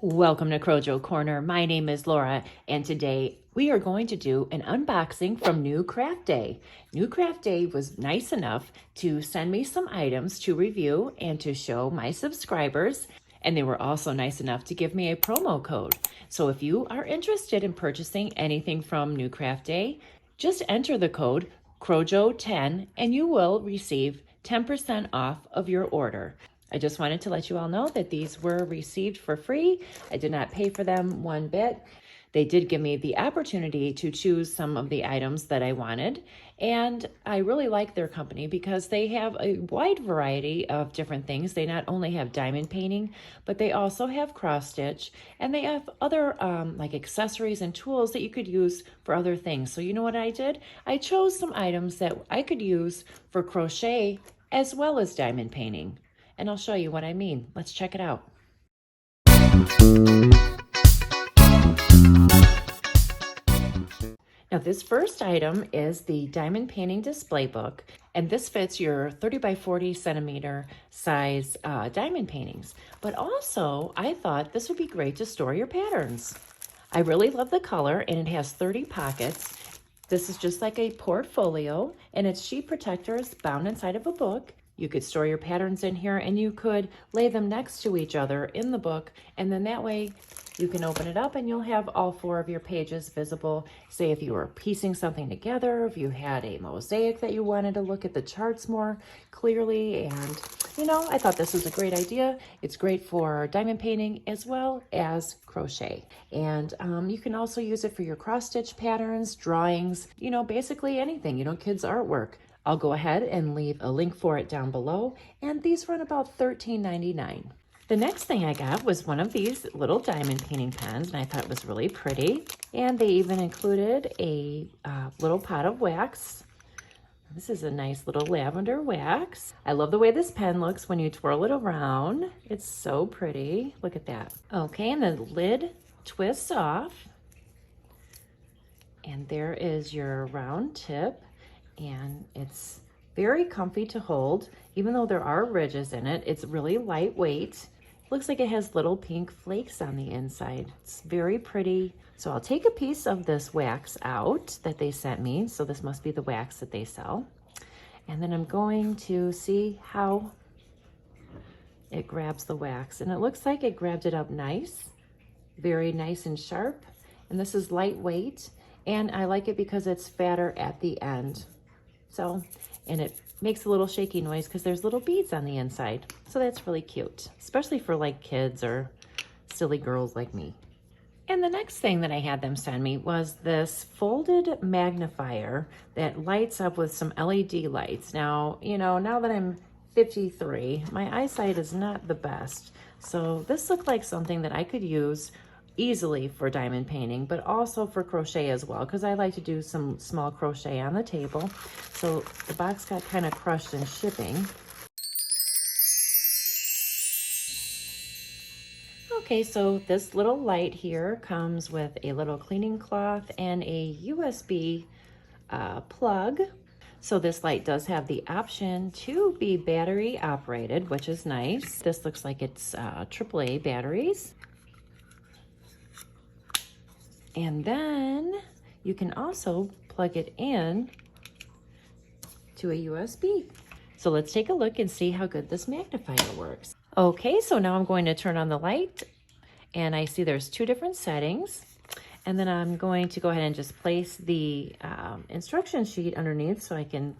Welcome to Crojo Corner. My name is Laura, and today we are going to do an unboxing from New Craft Day. New Craft Day was nice enough to send me some items to review and to show my subscribers, and they were also nice enough to give me a promo code. So if you are interested in purchasing anything from New Craft Day, just enter the code Crojo10 and you will receive 10% off of your order. I just wanted to let you all know that these were received for free. I did not pay for them one bit. They did give me the opportunity to choose some of the items that I wanted. And I really like their company because they have a wide variety of different things. They not only have diamond painting, but they also have cross stitch, and they have other like accessories and tools that you could use for other things. So you know what I did? I chose some items that I could use for crochet as well as diamond painting. And I'll show you what I mean. Let's check it out. Now this first item is the diamond painting display book, and this fits your 30 by 40 centimeter size diamond paintings. But also I thought this would be great to store your patterns. I really love the color, and it has 30 pockets. This is just like a portfolio, and its sheet protector is bound inside of a book. You could store your patterns in here, and you could lay them next to each other in the book, and then that way you can open it up and you'll have all 4 of your pages visible. Say if you were piecing something together, if you had a mosaic that you wanted to look at the charts more clearly. And you know, I thought this was a great idea. It's great for diamond painting as well as crochet. And you can also use it for your cross stitch patterns, drawings, you know, basically anything, you know, kids' artwork. I'll go ahead and leave a link for it down below, and these run about $13.99. The next thing I got was one of these little diamond painting pens, and I thought it was really pretty. And they even included a little pot of wax. This is a nice little lavender wax. I love the way this pen looks when you twirl it around. It's so pretty. Look at that. Okay, and the lid twists off. And there is your round tip. And it's very comfy to hold. Even though there are ridges in it, it's really lightweight. Looks like it has little pink flakes on the inside. It's very pretty. So I'll take a piece of this wax out that they sent me. So this must be the wax that they sell. And then I'm going to see how it grabs the wax. And it looks like it grabbed it up nice, very nice and sharp. And this is lightweight. And I like it because it's fatter at the end. So, and it makes a little shaky noise because there's little beads on the inside. So that's really cute, especially for like kids or silly girls like me. And the next thing that I had them send me was this folded magnifier that lights up with some LED lights. Now, you know, now that I'm 53, my eyesight is not the best. So this looked like something that I could use easily for diamond painting, but also for crochet as well, because I like to do some small crochet on the table. So the box got kind of crushed in shipping. Okay, so this little light here comes with a little cleaning cloth and a USB plug. So this light does have the option to be battery operated, which is nice. This looks like it's AAA batteries. And then you can also plug it in to a USB. So let's take a look and see how good this magnifier works. Okay, so now I'm going to turn on the light, and I see there's 2 different settings. And then I'm going to go ahead and just place the instruction sheet underneath so I can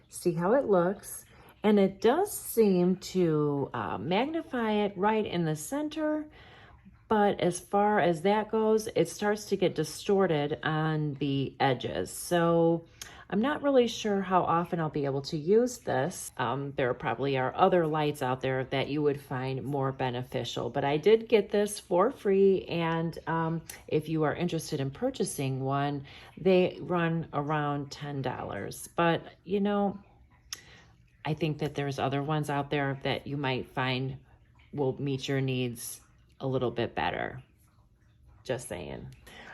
see how it looks. And it does seem to magnify it right in the center. But as far as that goes, it starts to get distorted on the edges. So I'm not really sure how often I'll be able to use this. There probably are other lights out there that you would find more beneficial, but I did get this for free. And if you are interested in purchasing one, they run around $10. But you know, I think that there's other ones out there that you might find will meet your needs a little bit better. Just saying.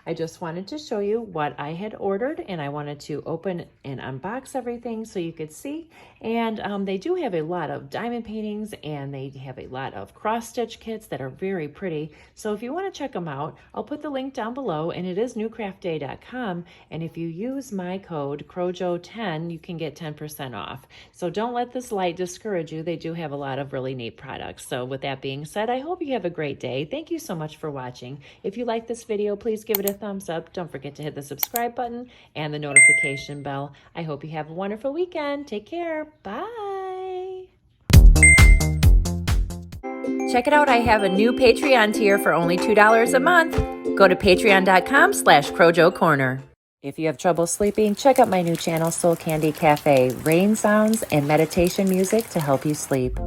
I just wanted to show you what I had ordered, and I wanted to open and unbox everything so you could see. And they do have a lot of diamond paintings, and they have a lot of cross stitch kits that are very pretty. So if you want to check them out, I'll put the link down below, and it is newcraftday.com. And if you use my code Crojo10, you can get 10% off. So don't let this light discourage you. They do have a lot of really neat products. So with that being said, I hope you have a great day. Thank you so much for watching. If you like this video, please give it a thumbs up. Don't forget to hit the subscribe button and the notification bell. I hope you have a wonderful weekend. Take care. Bye. Check it out. I have a new Patreon tier for only $2 a month. Go to patreon.com/Crojo Corner. If you have trouble sleeping, check out my new channel, Soul Candy Cafe, rain sounds and meditation music to help you sleep.